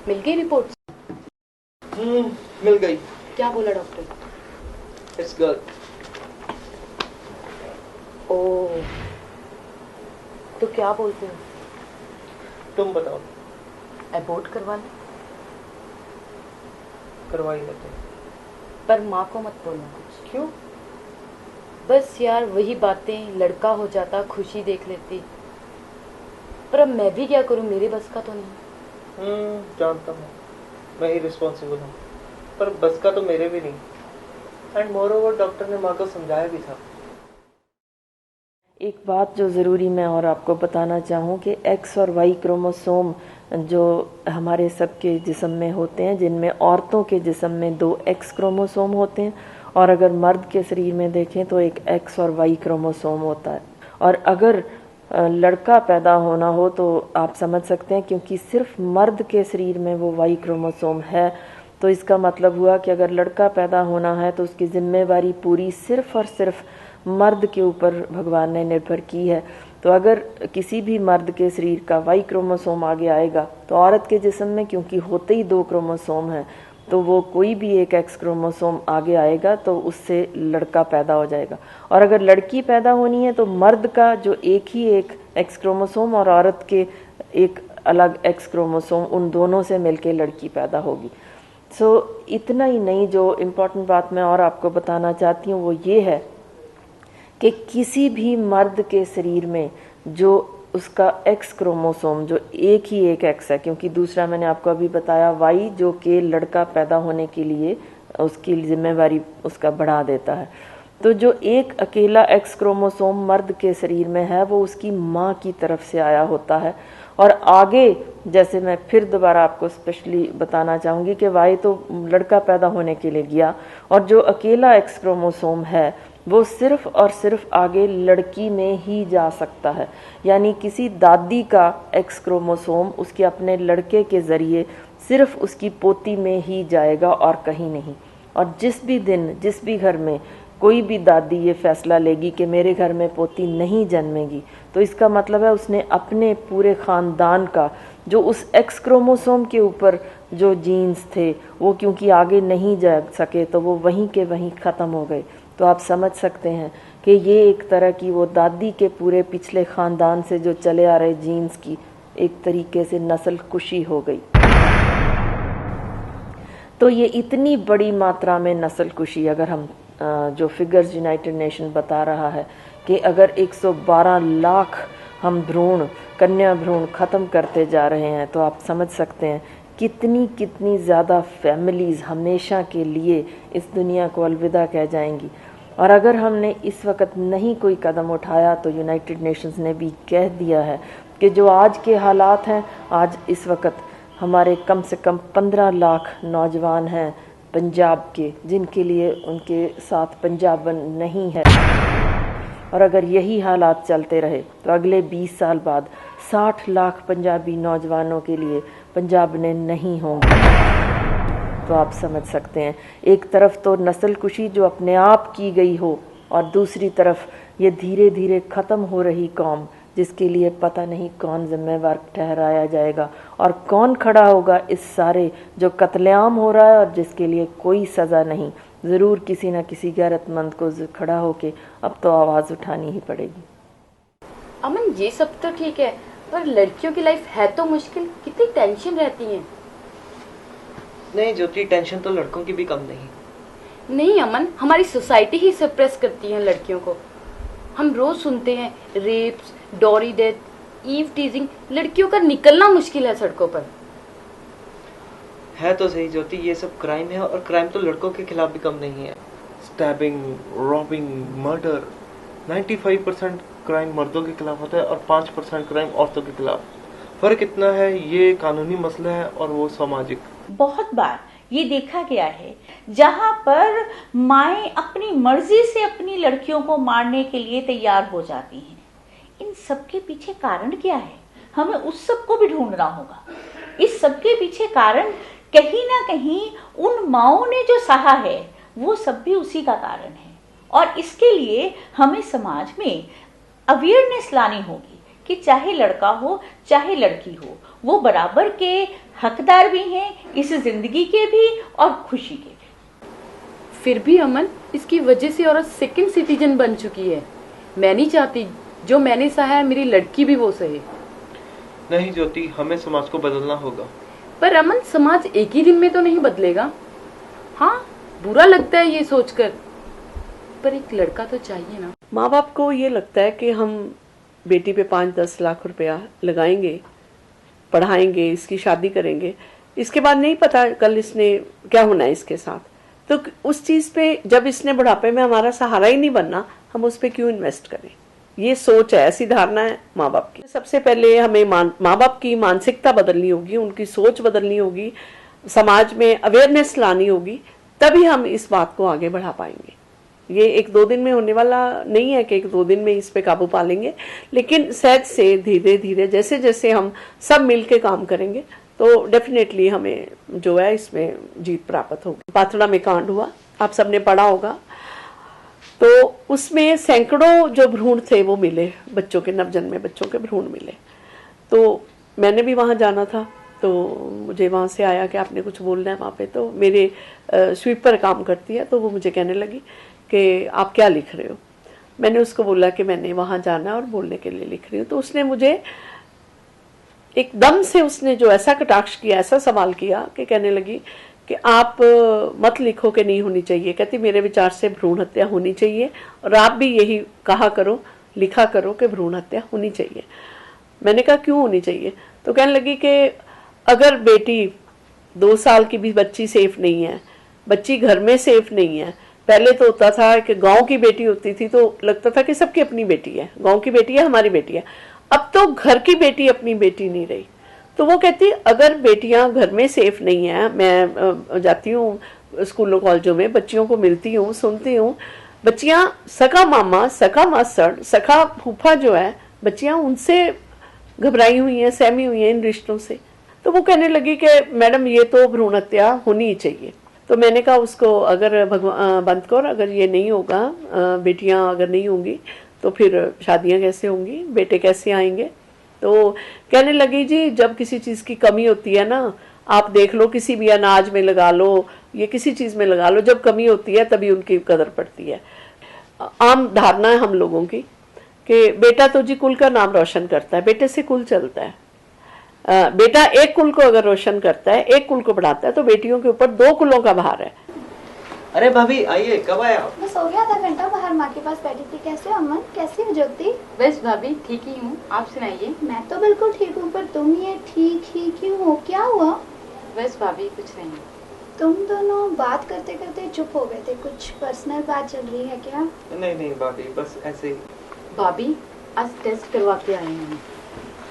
मिल गई रिपोर्ट? मिल गई। क्या बोला डॉक्टर? It's girl. ओह, तो क्या बोलते हो? तुम बताओ। अबॉर्ट करवा ले। करवा ही लेते। पर माँ को मत बोलना कुछ। क्यों? बस यार वही बातें, लड़का हो जाता खुशी देख लेती। पर अब मैं भी क्या करूँ, मेरे बस का तो नहीं। जानता हूँ, मैं ही रिस्पॉन्सिबल हूँ, पर बस का तो मेरे भी नहीं। एंड मोर ओवर डॉक्टर ने माँ को समझाया भी था। एक बात जो ज़रूरी मैं और आपको बताना चाहूँ कि एक्स और वाई क्रोमोसोम जो हमारे सबके जिस्म में होते हैं, जिनमें औरतों के जिस्म में 2 एक्स क्रोमोसोम होते हैं और अगर मर्द के शरीर में देखें तो एक एक्स और वाई क्रोमोसोम होता है। और अगर लड़का पैदा होना हो तो आप समझ सकते हैं, क्योंकि सिर्फ मर्द के शरीर में वो वाई क्रोमोसोम है, तो इसका मतलब हुआ कि अगर लड़का पैदा होना है तो उसकी जिम्मेवारी पूरी सिर्फ और सिर्फ मर्द के ऊपर भगवान ने निर्भर की है। तो अगर किसी भी मर्द के शरीर का वाई क्रोमोसोम आगे आएगा तो औरत के जिस्म में क्योंकि होते ही 2 क्रोमोसोम हैं, तो वो कोई भी एक एक्स क्रोमोसोम आगे आएगा तो उससे लड़का पैदा हो जाएगा। और अगर लड़की पैदा होनी है तो मर्द का जो एक ही एक एक्स क्रोमोसोम और औरत के एक अलग एक्स क्रोमोसोम, उन दोनों से मिलके लड़की पैदा होगी। इतना ही नहीं, जो इम्पोर्टेंट बात मैं और आपको बताना चाहती हूँ वो ये है कि किसी भी मर्द के शरीर में जो उसका एक्स क्रोमोसोम जो एक ही एक एक्स है, क्योंकि दूसरा मैंने आपको अभी बताया वाई जो कि लड़का पैदा होने के लिए उसकी जिम्मेवारी उसका बढ़ा देता है, तो जो एक अकेला एक्स क्रोमोसोम मर्द के शरीर में है वो उसकी माँ की तरफ से आया होता है। और आगे जैसे मैं फिर दोबारा आपको स्पेशली बताना चाहूँगी कि वाई तो लड़का पैदा होने के लिए गया और जो अकेला एक्स क्रोमोसोम है वो सिर्फ और सिर्फ आगे लड़की में ही जा सकता है। यानी किसी दादी का एक्स क्रोमोसोम उसके अपने लड़के के ज़रिए सिर्फ उसकी पोती में ही जाएगा और कहीं नहीं। और जिस भी दिन जिस भी घर में कोई भी दादी ये फैसला लेगी कि मेरे घर में पोती नहीं जन्मेगी, तो इसका मतलब है उसने अपने पूरे ख़ानदान का जो उस एक्स क्रोमोसोम के ऊपर जो जीन्स थे वो क्योंकि आगे नहीं जा सके तो वो वहीं के वहीं ख़त्म हो गए। तो आप समझ सकते हैं कि ये एक तरह की वो दादी के पूरे पिछले ख़ानदान से जो चले आ रहे जीन्स की एक तरीके से नस्ल कुशी हो गई। तो ये इतनी बड़ी मात्रा में नस्ल कुशी, अगर हम जो फिगर्स यूनाइटेड नेशन बता रहा है कि अगर 112 लाख हम भ्रूण कन्या भ्रूण ख़त्म करते जा रहे हैं, तो आप समझ सकते हैं कितनी ज़्यादा फैमिलीज़ हमेशा के लिए इस दुनिया को अलविदा कह जाएंगी। और अगर हमने इस वक्त नहीं कोई कदम उठाया तो यूनाइटेड नेशंस ने भी कह दिया है कि जो आज के हालात हैं, आज इस वक्त हमारे कम से कम 15 लाख नौजवान हैं पंजाब के जिनके लिए उनके साथ पंजाबन नहीं है। और अगर यही हालात चलते रहे तो अगले 20 साल बाद 60 लाख पंजाबी नौजवानों के लिए पंजाब ने नहीं होंगे। तो आप समझ सकते हैं, एक तरफ तो नस्ल कुशी जो अपने आप की गई हो और दूसरी तरफ ये धीरे धीरे ख़त्म हो रही कौम जिसके लिए पता नहीं कौन जिम्मेवार ठहराया जाएगा और कौन खड़ा होगा इस सारे जो कत्लेआम हो रहा है और जिसके लिए कोई सज़ा नहीं। ज़रूर किसी न किसी गैरतमंद को खड़ा होके अब तो आवाज़ उठानी ही पड़ेगी। अमन ये सब तो ठीक है, पर लड़कियों की लाइफ है तो मुश्किल, कितनी टेंशन रहती है। नहीं ज्योति, टेंशन तो लड़कों की भी कम नहीं। नहीं अमन, हमारी सोसाइटी ही सप्रेस करती है लड़कियों को। हम रोज सुनते हैं rapes, dowry death, eve teasing, लड़कियों का निकलना मुश्किल है सड़कों पर। है तो सही ज्योति, ये सब क्राइम है और क्राइम तो लड़कों के खिलाफ भी कम नहीं है। स्टैबिंग, रॉबिंग, मर्डर, 95% क्राइम मर्दों के खिलाफ होता है और 5% क्राइम औरतों के खिलाफ। फर्क इतना है, ये कानूनी मसला है और वो सामाजिक। बहुत बार ये देखा गया है जहां पर माएं अपनी मर्जी से अपनी लड़कियों को मारने के लिए तैयार हो जाती हैं। इन सब के पीछे कारण क्या है, हमें उस सब को भी ढूंढना होगा। इस सब के पीछे कारण कहीं ना कहीं उन माओं ने जो सहा है वो सब भी उसी का कारण है। और इसके लिए हमें समाज में अवेयरनेस लानी होगी कि चाहे लड़का हो चाहे लड़की हो, वो बराबर के हकदार भी हैं इस जिंदगी के भी और खुशी के भी। फिर भी अमन, इसकी वजह से औरत सेकंड सिटीजन बन चुकी है। मैं नहीं चाहती जो मैंने सहा है मेरी लड़की भी वो सहे। नहीं ज्योति, हमें समाज को बदलना होगा। पर अमन, समाज एक ही दिन में तो नहीं बदलेगा। हाँ, बुरा लगता है ये सोचकर, पर एक लड़का तो चाहिए ना। माँ बाप को ये लगता है कि हम बेटी पे 5-10 लाख रुपया लगाएंगे, पढ़ाएंगे, इसकी शादी करेंगे, इसके बाद नहीं पता कल इसने क्या होना है इसके साथ। तो उस चीज पे जब इसने बुढ़ापे में हमारा सहारा ही नहीं बनना, हम उस पे क्यों इन्वेस्ट करें। ये सोच है, ऐसी धारणा है माँ बाप की। सबसे पहले हमें माँ बाप की मानसिकता बदलनी होगी, उनकी सोच बदलनी होगी, समाज में अवेयरनेस लानी होगी, तभी हम इस बात को आगे बढ़ा पाएंगे। ये 1-2 दिन में होने वाला नहीं है कि 1-2 दिन में इस पे काबू पा लेंगे, लेकिन सहज से धीरे धीरे जैसे जैसे हम सब मिलके काम करेंगे तो डेफिनेटली हमें जो है इसमें जीत प्राप्त होगी। पाथड़ा में कांड हुआ, आप सबने पढ़ा होगा, तो उसमें सैकड़ों जो भ्रूण थे वो मिले, बच्चों के, नवजन्मे बच्चों के भ्रूण मिले। तो मैंने भी वहाँ जाना था, तो मुझे वहाँ से आया कि आपने कुछ बोलना है वहाँ पे। तो मेरे स्वीपर काम करती है, तो वो मुझे कहने लगी कि आप क्या लिख रहे हो। मैंने उसको बोला कि मैंने वहाँ जाना है और बोलने के लिए लिख रही हूँ। तो उसने मुझे एकदम से उसने जो ऐसा कटाक्ष किया, ऐसा सवाल किया कि कहने लगी कि आप मत लिखो कि नहीं होनी चाहिए। कहती मेरे विचार से भ्रूण हत्या होनी चाहिए और आप भी यही कहा करो, लिखा करो कि भ्रूण हत्या होनी चाहिए। मैंने कहा क्यों होनी चाहिए। तो कहने लगी कि अगर बेटी 2 साल की भी बच्ची सेफ नहीं है, बच्ची घर में सेफ नहीं है। पहले तो होता था कि गांव की बेटी होती थी तो लगता था कि सबकी अपनी बेटी है, गांव की बेटी है हमारी बेटी है। अब तो घर की बेटी अपनी बेटी नहीं रही। तो वो कहती अगर बेटियां घर में सेफ नहीं है, मैं जाती हूँ स्कूलों कॉलेजों में, बच्चियों को मिलती हूँ, सुनती हूँ, बच्चियां सका मामा, सका मास्टर, सका फूफा जो है, बच्चियां उनसे घबराई हुई हैं, सहमी हुई हैं इन रिश्तों से। तो वो कहने लगी कि मैडम ये तो भ्रूण हत्या होनी ही चाहिए। तो मैंने कहा उसको अगर बंद कर, अगर ये नहीं होगा, बेटियां अगर नहीं होंगी तो फिर शादियां कैसे होंगी, बेटे कैसे आएंगे। तो कहने लगी जी जब किसी चीज की कमी होती है ना, आप देख लो किसी भी अनाज में लगा लो, ये किसी चीज में लगा लो, जब कमी होती है तभी उनकी कदर पड़ती है। आम धारणा है हम लोगों की कि बेटा तो जी कुल का नाम रोशन करता है, बेटे से कुल चलता है। बेटा एक कुल को अगर रोशन करता है, एक कुल को बढ़ाता है, तो बेटियों के ऊपर 2 कुलों का भार है। अरे भाभी आइए, कब आए आप? बस हो गया आधा घंटा बाहर माँ के पास बैठी थी। कैसे हो अमन, कैसी हो ज्योति? बस भाभी ठीक ही हूँ, आप सुनाइए। मैं तो बिल्कुल ठीक हूँ, पर तुम ये ठीक ही क्यों हो, क्या हुआ? बस भाभी कुछ नहीं। तुम दोनों बात करते करते चुप हो गए थे, कुछ पर्सनल बात चल रही है क्या? नहीं भाभी, बस ऐसे ही। भाभी आज टेस्ट करवा के आए हैं।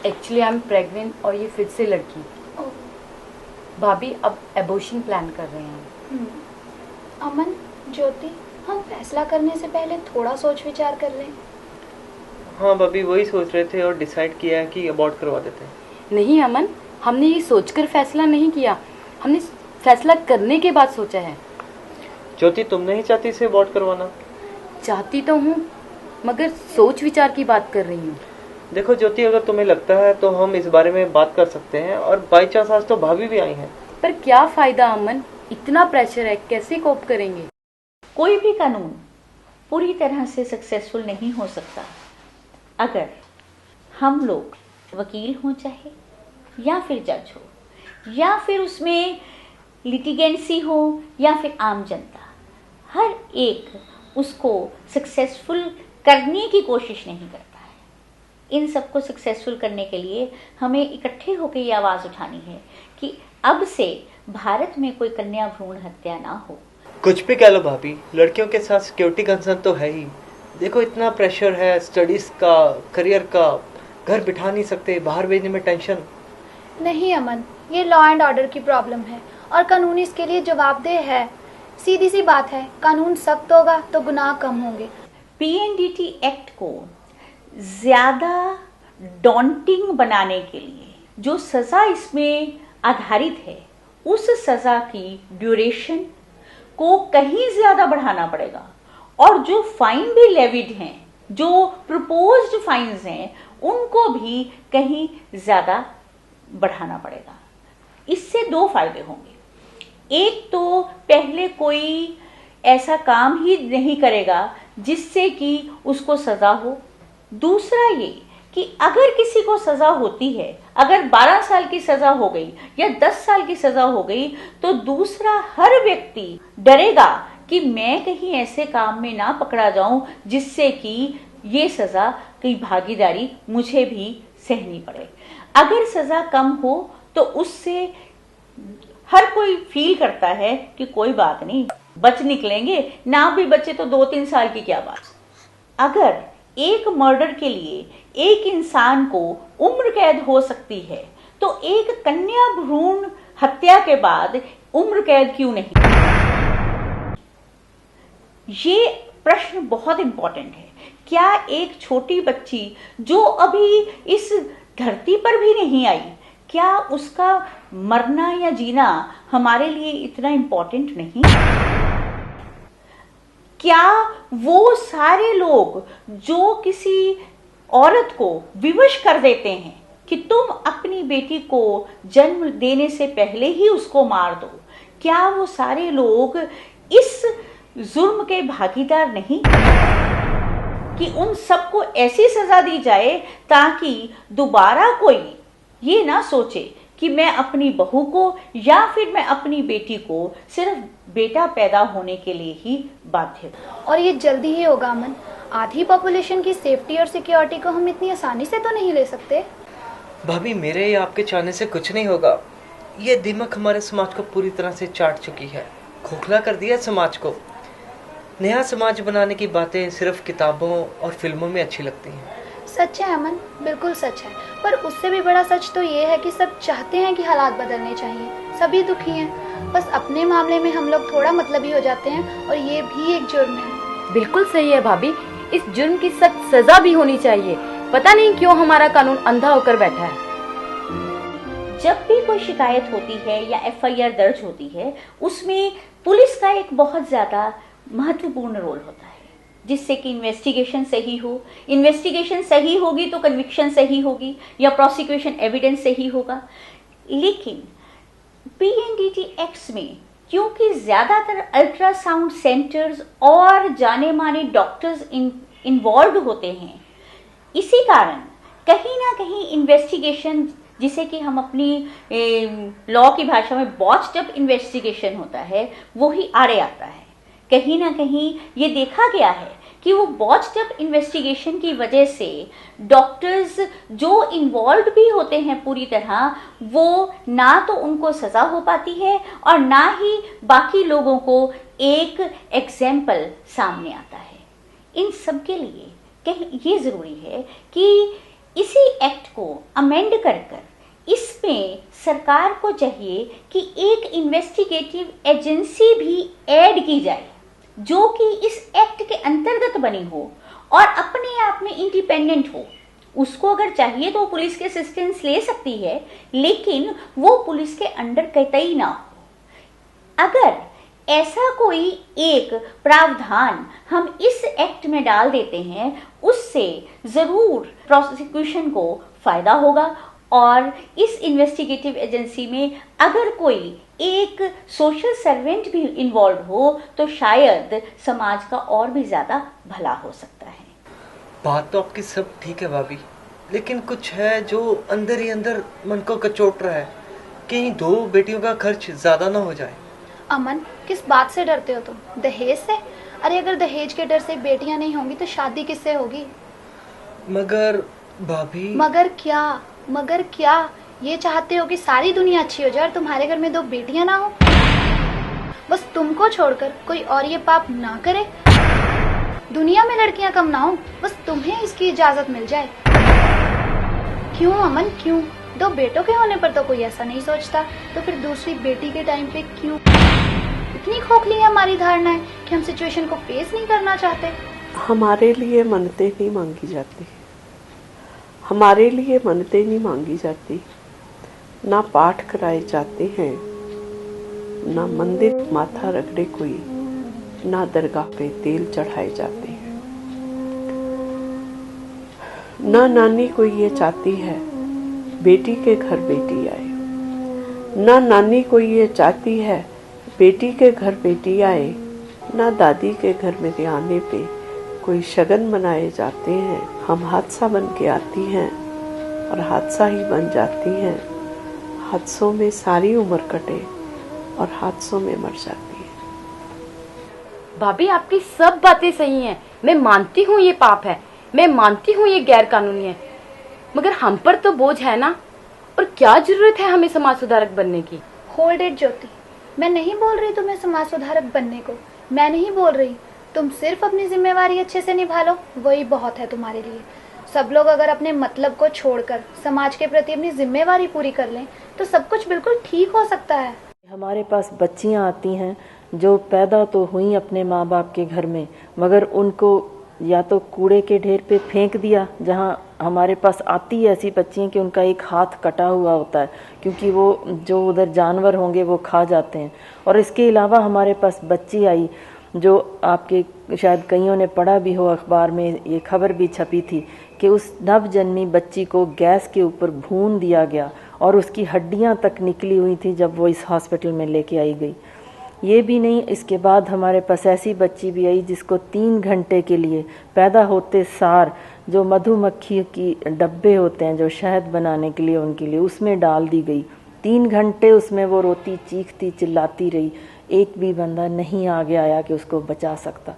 एक्चुअली आई एम प्रेग्नेंट और ये फिर से लड़की। भाभी अब एबॉर्शन प्लान कर रहे हैं। अमन, ज्योति, हम फैसला करने से पहले थोड़ा सोच विचार कर लें। हाँ भाभी, वही सोच रहे थे और डिसाइड किया है कि अबॉर्ट करवा देते हैं। नहीं अमन, हमने ये सोचकर फैसला नहीं किया, हमने फैसला करने के बाद सोचा है। ज्योति तुम नहीं चाहती इसे अबॉर्ट करवाना? चाहती तो हूँ, मगर सोच विचार की बात कर रही हूँ। देखो ज्योति, अगर तुम्हें लगता है तो हम इस बारे में बात कर सकते हैं, और बाई चांस आज तो भाभी भी आई हैं। पर क्या फायदा अमन, इतना प्रेशर है, कैसे कोप करेंगे। कोई भी कानून पूरी तरह से सक्सेसफुल नहीं हो सकता अगर हम लोग वकील हों, चाहे या फिर जज हो, या फिर उसमें लिटिगेंसी हो, या फिर आम जनता, हर एक उसको सक्सेसफुल करने की कोशिश नहीं करता है। इन सबको सक्सेसफुल करने के लिए हमें इकट्ठे होकर ये आवाज़ उठानी है कि अब से भारत में कोई कन्या भ्रूण हत्या ना हो। कुछ भी कह लो भाभी, लड़कियों के साथ सिक्योरिटी कंसर्न तो है ही। देखो इतना प्रेशर है स्टडीज का, करियर का, घर बिठा नहीं सकते, बाहर भेजने में टेंशन। नहीं अमन, ये लॉ एंड ऑर्डर की प्रॉब्लम है और कानून इसके लिए जवाबदेह है। सीधी सी बात है, कानून सख्त होगा तो गुनाह कम होंगे। पीएनडीटी एक्ट को ज्यादा डॉन्टिंग बनाने के लिए जो सजा इसमें आधारित है, उस सजा की ड्यूरेशन को कहीं ज्यादा बढ़ाना पड़ेगा, और जो फाइन भी लेविड हैं, जो प्रपोज्ड फाइन्स हैं, उनको भी कहीं ज्यादा बढ़ाना पड़ेगा। इससे दो फायदे होंगे। एक तो पहले कोई ऐसा काम ही नहीं करेगा जिससे कि उसको सजा हो। दूसरा ये कि अगर किसी को सजा होती है, अगर 12 साल की सजा हो गई या 10 साल की सजा हो गई, तो दूसरा हर व्यक्ति डरेगा कि मैं कहीं ऐसे काम में ना पकड़ा जाऊं जिससे कि ये सजा की भागीदारी मुझे भी सहनी पड़े। अगर सजा कम हो तो उससे हर कोई फील करता है कि कोई बात नहीं, बच निकलेंगे, ना भी बचे तो 2-3 साल की क्या बात। अगर एक मर्डर के लिए एक इंसान को उम्र कैद हो सकती है, तो एक कन्या भ्रूण हत्या के बाद उम्र कैद क्यों नहीं? ये प्रश्न बहुत इंपॉर्टेंट है। क्या एक छोटी बच्ची जो अभी इस धरती पर भी नहीं आई, क्या उसका मरना या जीना हमारे लिए इतना इंपॉर्टेंट नहीं? क्या वो सारे लोग जो किसी औरत को विवश कर देते हैं कि तुम अपनी बेटी को जन्म देने से पहले ही उसको मार दो, क्या वो सारे लोग इस जुर्म के भागीदार नहीं? कि उन सबको ऐसी सजा दी जाए ताकि दोबारा कोई ये ना सोचे कि मैं अपनी बहू को या फिर मैं अपनी बेटी को सिर्फ बेटा पैदा होने के लिए ही बाध्य हूं। और ये जल्दी ही होगा अमन। आधी पॉपुलेशन की सेफ्टी और सिक्योरिटी को हम इतनी आसानी से तो नहीं ले सकते। भाभी, मेरे या आपके चाहने से कुछ नहीं होगा। ये दिमाग हमारे समाज को पूरी तरह से चाट चुकी है, खोखला कर दिया समाज को। नया समाज बनाने की बातें सिर्फ किताबों और फिल्मों में अच्छी लगती हैं। सच है अमन, बिल्कुल सच है। पर उससे भी बड़ा सच तो ये है कि सब चाहते हैं कि हालात बदलने चाहिए, सभी दुखी हैं। बस अपने मामले में हम लोग थोड़ा मतलबी हो जाते हैं और ये भी एक जुर्म है। बिल्कुल सही है भाभी, इस जुर्म की सख्त सजा भी होनी चाहिए। पता नहीं क्यों हमारा कानून अंधा होकर बैठा है। जब भी कोई शिकायत होती है या एफआईआर दर्ज होती है, उसमें पुलिस का एक बहुत ज्यादा महत्वपूर्ण रोल होता है, जिससे कि इन्वेस्टिगेशन सही हो। इन्वेस्टिगेशन सही होगी तो कन्विक्शन सही होगी या प्रोसिक्यूशन एविडेंस सही होगा। लेकिन पीएनडीटी एक्ट में क्योंकि ज्यादातर अल्ट्रासाउंड सेंटर्स और जाने माने डॉक्टर्स इन्वॉल्व होते हैं, इसी कारण कहीं ना कहीं इन्वेस्टिगेशन, जिसे कि हम अपनी लॉ की भाषा में बॉच्ड इन्वेस्टिगेशन होता है, वो ही आड़े आता है। कहीं ना कहीं ये देखा गया है कि वो बॉच्ड इन्वेस्टिगेशन की वजह से डॉक्टर्स जो इन्वॉल्व भी होते हैं पूरी तरह, वो ना तो उनको सजा हो पाती है और ना ही बाकी लोगों को एक एग्जाम्पल सामने आता है। इन सब के लिए कहीं ये जरूरी है कि इसी एक्ट को अमेंड कर इसमें सरकार को चाहिए कि एक इन्वेस्टिगेटिव एजेंसी भी ऐड की जाए, जो कि इस एक्ट के अंतर्गत बनी हो और अपने आप में इंडिपेंडेंट हो। उसको अगर चाहिए तो पुलिस के असिस्टेंस ले सकती है, लेकिन वो पुलिस के अंडर कतई ना हो। अगर ऐसा कोई एक प्रावधान हम इस एक्ट में डाल देते हैं, उससे जरूर प्रोसिक्यूशन को फायदा होगा। और इस इन्वेस्टिगेटिव एजेंसी में अगर कोई एक सोशल सर्वेंट भी इन्वॉल्व हो तो शायद समाज का और भी ज्यादा भला हो सकता है। बात तो आपकी सब ठीक है भाभी, लेकिन कुछ है जो अंदर ही अंदर मन को कचोट रहा है। कहीं 2 बेटियों का खर्च ज्यादा ना हो जाए। अमन, किस बात से डरते हो तुम? दहेज से? अरे अगर दहेज के डर से बेटियां नहीं होंगी तो शादी किससे होगी? मगर भाभी, मगर क्या ये चाहते हो कि सारी दुनिया अच्छी हो जाए और तुम्हारे घर में 2 बेटियां ना हो? बस तुमको छोड़कर कोई और ये पाप ना करे, दुनिया में लड़कियां कम ना हो, बस तुम्हें इसकी इजाजत मिल जाए। क्यों अमन, क्यों? 2 बेटों के होने पर तो कोई ऐसा नहीं सोचता, तो फिर दूसरी बेटी के टाइम पे क्यों? इतनी खोखली है हमारी धारणाएं कि हम सिचुएशन को फेस नहीं करना चाहते। हमारे लिए मन्नतें नहीं मांगी जाती, हमारे लिए मन्नतें नहीं मांगी जाती, ना पाठ कराए जाते हैं, ना मंदिर माथा रगड़े कोई, ना दरगाह पे तेल चढ़ाए जाते हैं। ना नानी कोई ये चाहती है बेटी के घर बेटी आए, ना नानी कोई ये चाहती है बेटी के घर बेटी आए, ना दादी के घर मेरे आने पे कोई शगन मनाए जाते हैं। हम हादसा बन के आती हैं और हादसा ही बन जाती हैं। हादसों में सारी उम्र कटे और हादसों में मर जाती है। भाभी आपकी सब बातें सही हैं, मैं मानती हूँ ये पाप है, मैं मानती हूँ ये गैर कानूनी है, मगर हम पर तो बोझ है ना। और क्या जरूरत है हमें समाज सुधारक बनने की? होल्ड इट ज्योति, मैं नहीं बोल रही तुम्हें समाज सुधारक बनने को, मैं नहीं बोल रही। तुम सिर्फ अपनी जिम्मेवारी अच्छे से निभा लो, वही बहुत है तुम्हारे लिए। सब लोग अगर अपने मतलब को छोड़कर समाज के प्रति अपनी जिम्मेवारी पूरी कर लें तो सब कुछ बिल्कुल ठीक हो सकता है। हमारे पास बच्चियां आती हैं जो पैदा तो हुई अपने माँ बाप के घर में, मगर उनको या तो कूड़े के ढेर पे फेंक दिया, जहाँ हमारे पास आती है ऐसी बच्चियां कि उनका एक हाथ कटा हुआ होता है क्योंकि वो जो उधर जानवर होंगे वो खा जाते हैं। और इसके अलावा हमारे पास बच्ची आई जो आपके शायद कईयों ने पढ़ा भी हो, अखबार में ये खबर भी छपी थी कि उस नवजन्मी बच्ची को गैस के ऊपर भून दिया गया और उसकी हड्डियां तक निकली हुई थी जब वो इस हॉस्पिटल में लेके आई गई। ये भी नहीं, इसके बाद हमारे पास ऐसी बच्ची भी आई जिसको 3 घंटे के लिए पैदा होते सार जो मधुमक्खी की डब्बे होते हैं जो शहद बनाने के लिए उनके लिए, उसमें डाल दी गई। 3 घंटे उसमें वो रोती, चीखती, चिल्लाती रही, एक भी बंदा नहीं आगे आया कि उसको बचा सकता।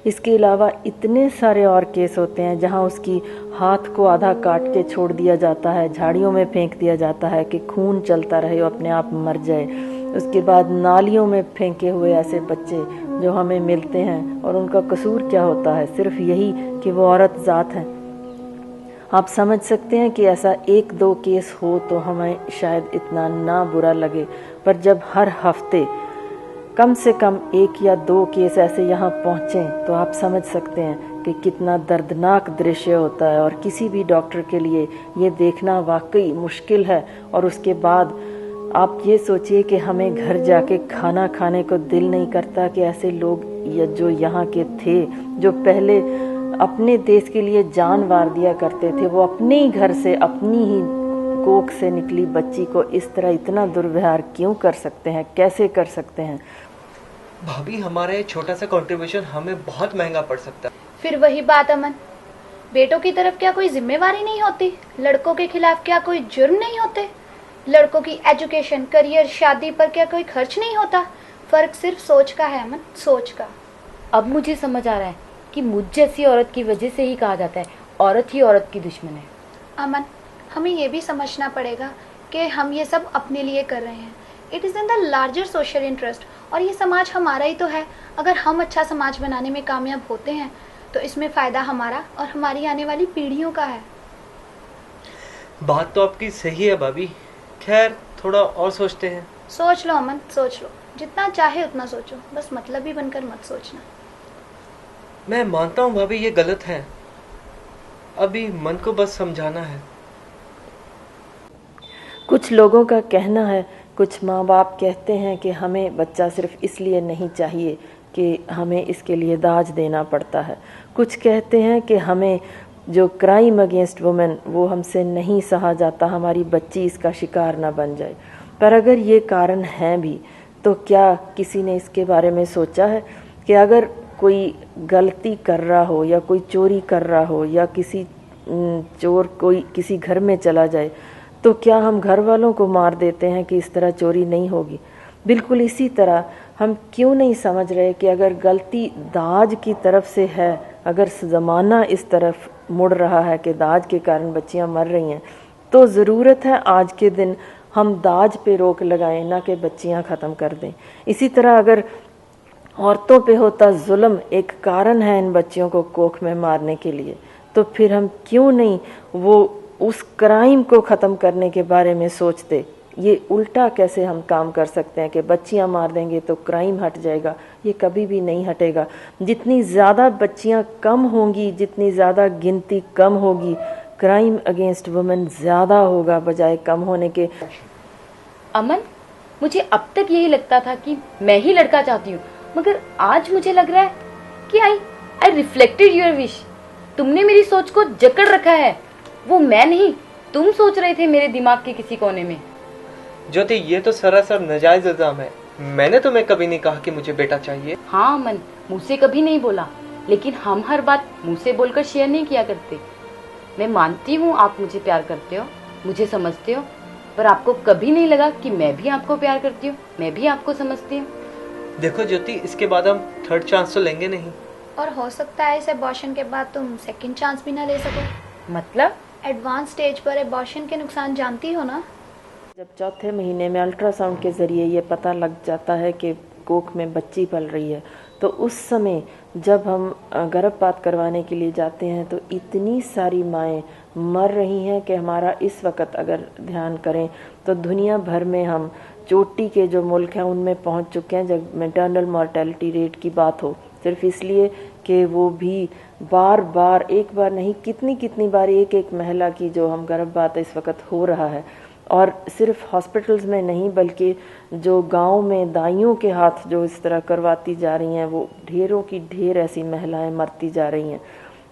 इसके अलावा इतने सारे और केस होते हैं जहां उसकी हाथ को आधा काट के छोड़ दिया जाता है, झाड़ियों में फेंक दिया जाता है कि खून चलता रहे और अपने आप मर जाए। उसके बाद नालियों में फेंके हुए ऐसे बच्चे जो हमें मिलते हैं, और उनका कसूर क्या होता है? सिर्फ यही कि वो औरत ज़ात है। आप समझ सकते हैं कि ऐसा 1-2 केस हो तो हमें शायद इतना ना बुरा लगे, पर जब हर हफ्ते कम से कम 1 या 2 केस ऐसे यहाँ पहुँचें तो आप समझ सकते हैं कि कितना दर्दनाक दृश्य होता है। और किसी भी डॉक्टर के लिए ये देखना वाकई मुश्किल है। और उसके बाद आप ये सोचिए कि हमें घर जाके खाना खाने को दिल नहीं करता कि ऐसे लोग या जो यहाँ के थे, जो पहले अपने देश के लिए जान वार दिया करते थे, वो अपने ही घर से, अपनी ही कोख से निकली बच्ची को इस तरह इतना दुर्व्यवहार क्यों कर सकते हैं, कैसे कर सकते हैं? भाभी हमारा छोटा सा कंट्रीब्यूशन हमें बहुत महंगा पड़ सकता है। फिर वही बात अमन, बेटों की तरफ क्या कोई जिम्मेवारी नहीं होती? लड़कों के खिलाफ क्या कोई जुर्म नहीं होते? लड़कों की एजुकेशन, करियर, शादी पर क्या कोई खर्च नहीं होता? फर्क सिर्फ सोच का है अमन, सोच का। अब मुझे समझ आ रहा है कि मुझ जैसी औरत की वजह से ही कहा जाता है औरत ही औरत की दुश्मन है। अमन, हमें ये भी समझना पड़ेगा कि हम ये सब अपने लिए कर रहे हैं। It is in the larger social interest, और ये समाज हमारा ही तो है। अगर हम अच्छा समाज बनाने में कामयाब होते हैं तो इसमें फ़ायदा हमारा और हमारी आने वाली पीढ़ियों का है। बात तो आपकी सही है भाभी, खैर थोड़ा और सोचते हैं। सोच लो अमन, सोच लो, जितना चाहे उतना सोचो, बस मतलब ही बनकर मत सोचना। मैं मानता हूँ भाभी ये गलत है, अभी मन को बस समझाना है। कुछ लोगों का कहना है, कुछ माँ बाप कहते हैं कि हमें बच्चा सिर्फ इसलिए नहीं चाहिए कि हमें इसके लिए दाज देना पड़ता है। कुछ कहते हैं कि हमें जो क्राइम अगेंस्ट वुमेन वो हमसे नहीं सहा जाता, हमारी बच्ची इसका शिकार ना बन जाए। पर अगर ये कारण हैं भी तो क्या किसी ने इसके बारे में सोचा है कि अगर कोई गलती कर रहा हो या कोई चोरी कर रहा हो या किसी चोर कोई किसी घर में चला जाए तो क्या हम घर वालों को मार देते हैं कि इस तरह चोरी नहीं होगी? बिल्कुल इसी तरह हम क्यों नहीं समझ रहे कि अगर गलती दाज की तरफ से है, अगर ज़माना इस तरफ मुड़ रहा है कि दाज के कारण बच्चियां मर रही हैं, तो ज़रूरत है आज के दिन हम दाज पे रोक लगाएं, ना कि बच्चियां ख़त्म कर दें। इसी तरह अगर औरतों पे होता जुल्म एक कारण है इन बच्चियों को कोख में मारने के लिए, तो फिर हम क्यों नहीं वो उस क्राइम को ख़त्म करने के बारे में सोचते? ये उल्टा कैसे हम काम कर सकते हैं कि बच्चियां मार देंगे तो क्राइम हट जाएगा? ये कभी भी नहीं हटेगा। जितनी ज़्यादा बच्चियां कम होंगी, जितनी ज़्यादा गिनती कम होगी, क्राइम अगेंस्ट वुमेन ज़्यादा होगा बजाय कम होने के। अमन, मुझे अब तक यही लगता था कि मैं ही लड़का चाहती हूँ, मगर आज मुझे लग रहा है कि आई रिफ्लेक्टेड योर विश। तुमने मेरी सोच को जकड़ रखा है। वो मैं नहीं, तुम सोच रहे थे मेरे दिमाग के किसी कोने में। ज्योति, ये तो सरासर नाजायज इल्जाम है। मैंने तुम्हें कभी नहीं कहा कि मुझे बेटा चाहिए। हाँ अमन, मुँह से कभी नहीं बोला, लेकिन हम हर बात मुँह से बोलकर शेयर नहीं किया करते। मैं मानती हूँ आप मुझे प्यार करते हो, मुझे समझते हो, पर आपको कभी नहीं लगा कि मैं भी आपको प्यार करती हूँ, मैं भी आपको समझती हूँ। देखो ज्योति, इसके बाद हम थर्ड चांस तो लेंगे नहीं। और हो सकता है इस एबॉर्शन के बाद तुम सेकंड चांस भी ना ले सको। मतलब? एडवांस स्टेज पर एबॉर्शन के नुकसान जानती हो ना। जब चौथे महीने में अल्ट्रासाउंड के ज़रिए ये पता लग जाता है कि कोख में बच्ची पल रही है, तो उस समय जब हम गर्भपात करवाने के लिए जाते हैं तो इतनी सारी माएँ मर रही हैं कि हमारा इस वक्त अगर ध्यान करें तो दुनिया भर में हम चोटी के जो मुल्क हैं उनमें पहुंच चुके हैं जब मैटरनल मॉर्टेलिटी रेट की बात हो, सिर्फ इसलिए कि वो भी बार बार, एक बार नहीं कितनी बार एक महिला की जो हम गर्भपात इस वक्त हो रहा है। और सिर्फ हॉस्पिटल्स में नहीं बल्कि जो गांव में दाइयों के हाथ जो इस तरह करवाती जा रही हैं, वो ढेरों की ढेर ऐसी महिलाएं मरती जा रही हैं।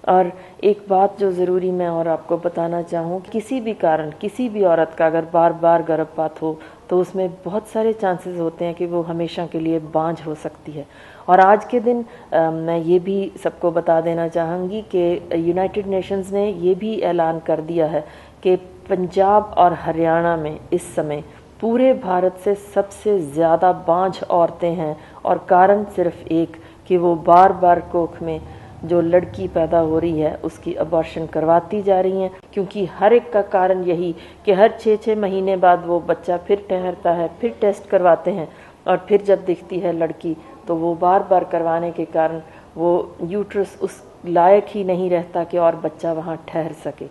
और एक बात जो ज़रूरी मैं और आपको बताना चाहूँ, किसी भी कारण किसी भी औरत का अगर बार बार गर्भपात हो तो उसमें बहुत सारे चांसेस होते हैं कि वो हमेशा के लिए बांझ हो सकती है। और आज के दिन मैं ये भी सबको बता देना चाहूँगी कि यूनाइटेड नेशंस ने ये भी ऐलान कर दिया है कि पंजाब और हरियाणा में इस समय पूरे भारत से सबसे ज़्यादा बांझ औरतें हैं। और कारण सिर्फ एक कि वो बार बार कोख में जो लड़की पैदा हो रही है उसकी अबॉर्शन करवाती जा रही हैं, क्योंकि हर एक का कारण यही कि हर 6-6 महीने बाद वो बच्चा फिर ठहरता है, फिर टेस्ट करवाते हैं और फिर जब दिखती है लड़की तो वो बार बार करवाने के कारण वो यूट्रस उस लायक ही नहीं रहता कि और बच्चा वहाँ ठहर सके।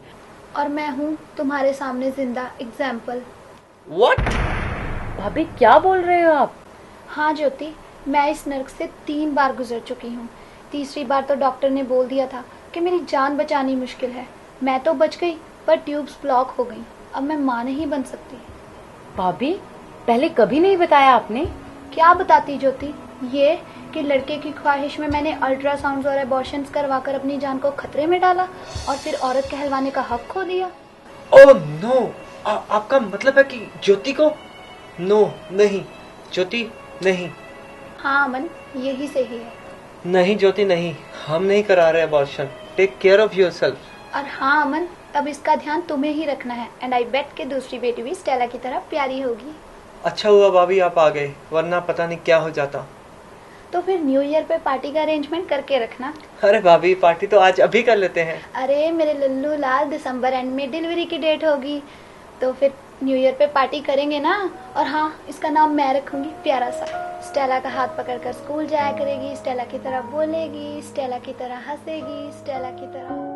और मैं हूँ तुम्हारे सामने जिंदा एग्जाम्पल। What? भाभी क्या बोल रहे हो आप? हाँ ज्योति, मैं इस नर्क से 3 बार गुजर चुकी हूँ। तीसरी बार तो डॉक्टर ने बोल दिया था कि मेरी जान बचानी मुश्किल है। मैं तो बच गई पर ट्यूब्स ब्लॉक हो गई। अब मैं माँ नहीं बन सकती। भाभी पहले कभी नहीं बताया आपने? क्या बताती ज्योति, ये कि लड़के की ख्वाहिश में मैंने अल्ट्रासाउंड्स और एबॉर्शंस करवाकर अपनी जान को खतरे में डाला और फिर औरत कहलवाने का हक खो दिया। ओह नो, आपका मतलब है कि ज्योति को? नो नहीं ज्योति, नहीं। हाँ अमन, यही सही है। नहीं ज्योति नहीं, हम नहीं करा रहे abortion. Take care of yourself. और हाँ अमन, अब इसका ध्यान तुम्हें ही रखना है। एंड आई बेट कि दूसरी बेटी भी स्टेला की तरह प्यारी होगी। अच्छा हुआ भाभी आप आ गए, वरना पता नहीं क्या हो जाता। तो फिर न्यू ईयर पे पार्टी का अरेंजमेंट करके रखना। अरे भाभी, पार्टी तो आज अभी कर लेते हैं। अरे मेरे लल्लू लाल, दिसंबर एंड में डिलीवरी की डेट होगी, तो फिर न्यू ईयर पे पार्टी करेंगे ना। और हाँ, इसका नाम मैं रखूंगी प्यारा सा। स्टेला का हाथ पकड़कर स्कूल जाया करेगी, स्टेला की तरह बोलेगी, स्टेला की तरह हंसेगी, स्टेला की तरह